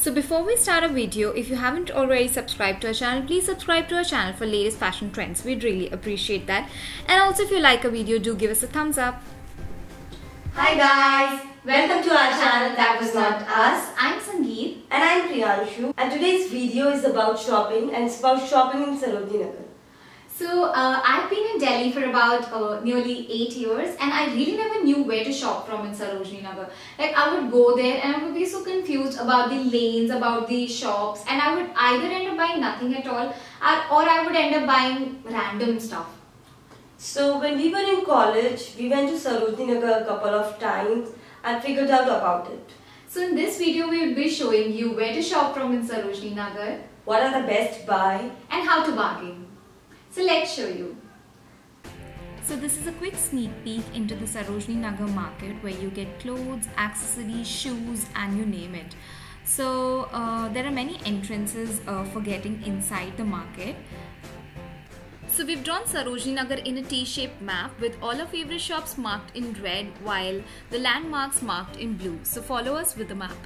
So before we start our video, if you haven't already subscribed to our channel, please subscribe to our channel for latest fashion trends. We'd really appreciate that. And also if you like our video, do give us a thumbs up. Hi guys, welcome to our channel That Was Not Us. I'm Sangeet. And I'm Priyanshu. And today's video is about shopping, and it's about shopping in Sarojini Nagar. So I've been in Delhi for about nearly 8 years, and I really never knew where to shop from in Sarojini Nagar. Like, I would go there and I would be so confused about the lanes, about the shops, and I would either end up buying nothing at all or I would end up buying random stuff. So when we were in college, we went to Sarojini Nagar a couple of times and figured out about it. So in this video, we will be showing you where to shop from in Sarojini Nagar, what are the best buy, and how to bargain. So let's show you. So this is a quick sneak peek into the Sarojini Nagar market, where you get clothes, accessories, shoes, and you name it. So there are many entrances for getting inside the market. So we've drawn Sarojini Nagar in a T-shaped map with all our favorite shops marked in red while the landmarks marked in blue. So follow us with the map.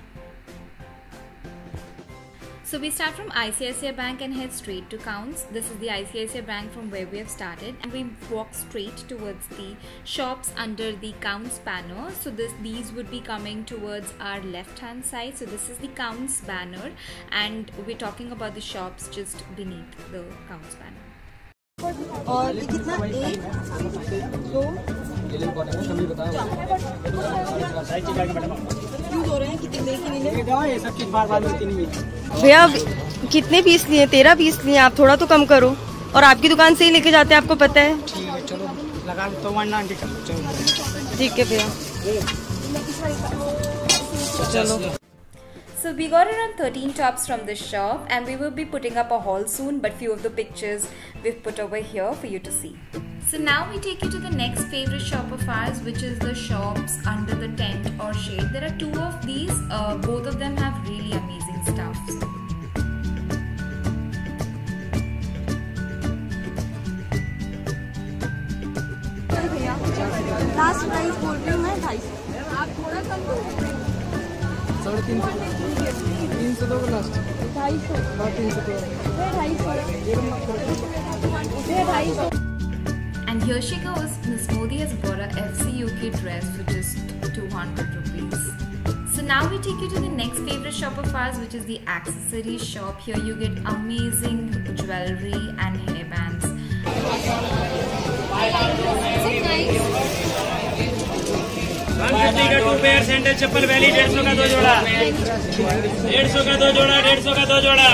So we start from ICICI Bank and head straight to Counts. This is the ICICI Bank from where we have started, and we walk straight towards the shops under the Counts banner. So these would be coming towards our left hand side. So this is the Counts banner, and we're talking about the shops just beneath the Counts banner. और ये कितना एक दो क्यों दो रहे हैं कितने देख ही नहीं सब चीज बार नहीं भैया कितने पीस लिए 13 पीस लिए आप थोड़ा तो कम करो और आपकी दुकान से ही लेके जाते हैं आपको पता है ठीक है चलो लगा तो 190 ठीक है भैया चलो. So we got around 13 tops from this shop, and we will be putting up a haul soon, but few of the pictures we've put over here for you to see. So now we take you to the next favorite shop of ours, which is the shops under the tent or shade. There are two of these, both of them have really amazing stuffs. Last price बोल रही हूँ मैं 250 आप थोड़ा कम करो 350 दो last 250 And here she goes. Miss Modi has bought a FC UK dress for just 200 rupees. So now we take you to the next favorite shop of ours, which is the accessory shop. Here you get amazing jewelry and hairbands. So nice. 150 का 2 pair sandal चप्पल valley 150 का 2 जोड़ा 150 का 2 जोड़ा 150 का 2 जोड़ा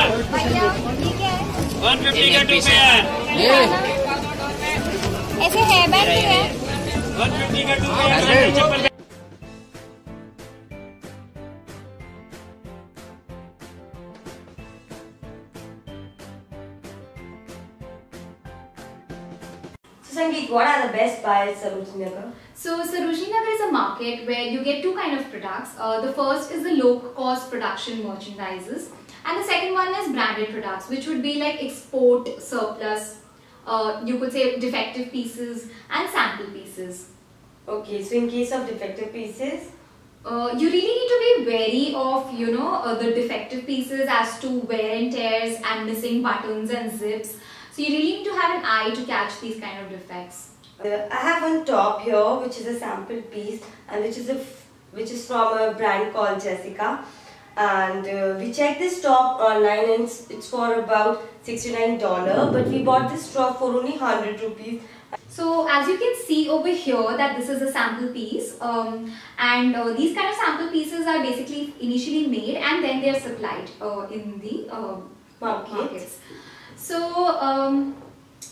150 का 2 pair ऐसे hairband भी है 150 का 2 pair sandal chappal. Sangeet, what are the best buys at Sarojini Nagar? So Sarojini Nagar is a market where you get two kind of products. The first is the low-cost production merchandises, and the second one is branded products, which would be like export surplus, you could say defective pieces and sample pieces. Okay, so in case of defective pieces, you really need to be wary of, the defective pieces as to wear and tears and missing buttons and zips. So you really need to have an eye to catch these kind of defects. I have one top here which is a sample piece, and which is from a brand called Jessica, and we checked this top online and it's for about $69, but we bought this top for only 100 rupees. So as you can see over here that this is a sample piece, and these kind of sample pieces are basically initially made and then they are supplied in the markets. So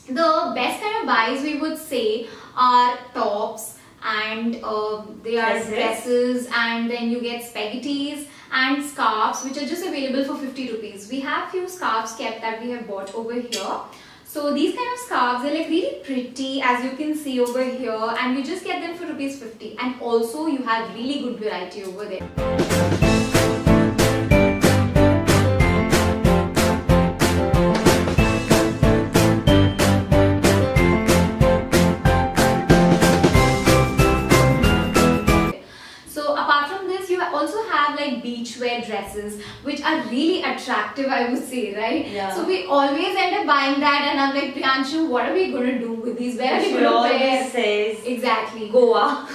the best kind of buys we would say are tops, and they are dresses, and then you get spaghettis and scarves, which are just available for 50 rupees. We have few scarves kept that we have bought over here. So these kind of scarves are like really pretty, as you can see over here, and you just get them for rupees 50, and also you have really good variety over there. So apart from this, you also have like beachwear dresses, which are really attractive, I would say, right? Yeah. So we always end up buying that, and I'm like, Priyanshu, what are we gonna do with these? Where are we She gonna wear? always says Exactly. Goa.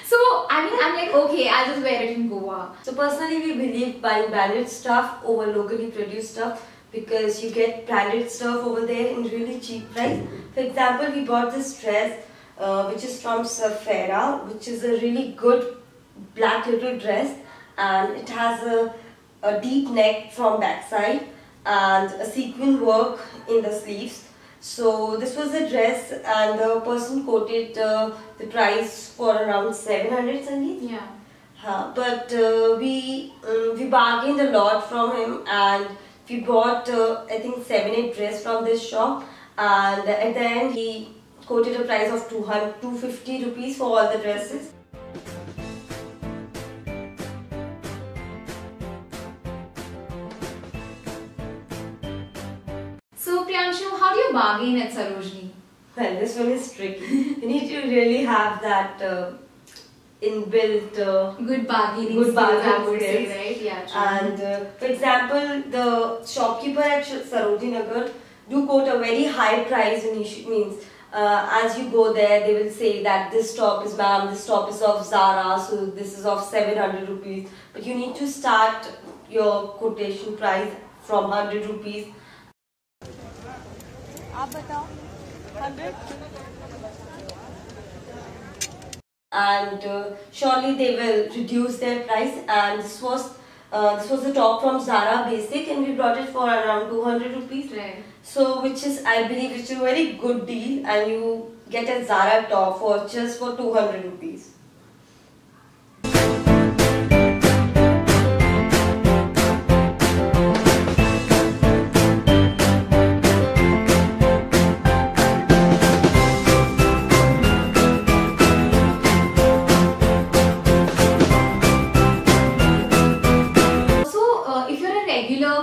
So I mean, I'm like, okay, I'll just wear it in Goa. So personally, we believe buying branded stuff over locally produced stuff because you get branded stuff over there in really cheap price. For example, we bought this dress which is from Sephora, which is a really good black little dress, and it has a deep neck from backside and a sequin work in the sleeves. So this was the dress, and the person quoted the price for around 700, Sangeet. Yeah. But we bargained a lot from him, and we bought I think 7-8 dress from this shop, and at the end he quoted a price of 250 rupees for all the dresses. So Priyanshu, how do you bargain at Sarojini? Well, this one is tricky. You need to really have that inbuilt Good bargaining Good skills, I bargaining would say, skills. right? Yeah, true. And for example, the shopkeeper at Sarojini Nagar do quote a very high price when means as you go there, they will say that this top is ma'am, this top is of Zara, so this is of 700 rupees. But you need to start your quotation price from 100 rupees. आप बताओ 100 And surely they will reduce their price, and this was the top from Zara Basic, and we brought it for around 200 rupees. Right. So which is, I believe, it's a very good deal, and you get a Zara top for just for 200 rupees.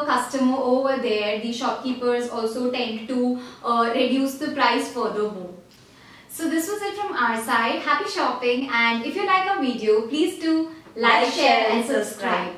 Customer over there, the shopkeepers also tend to reduce the price furthermore. So this was it from our side. Happy shopping, and if you like our video, please do like, share and subscribe.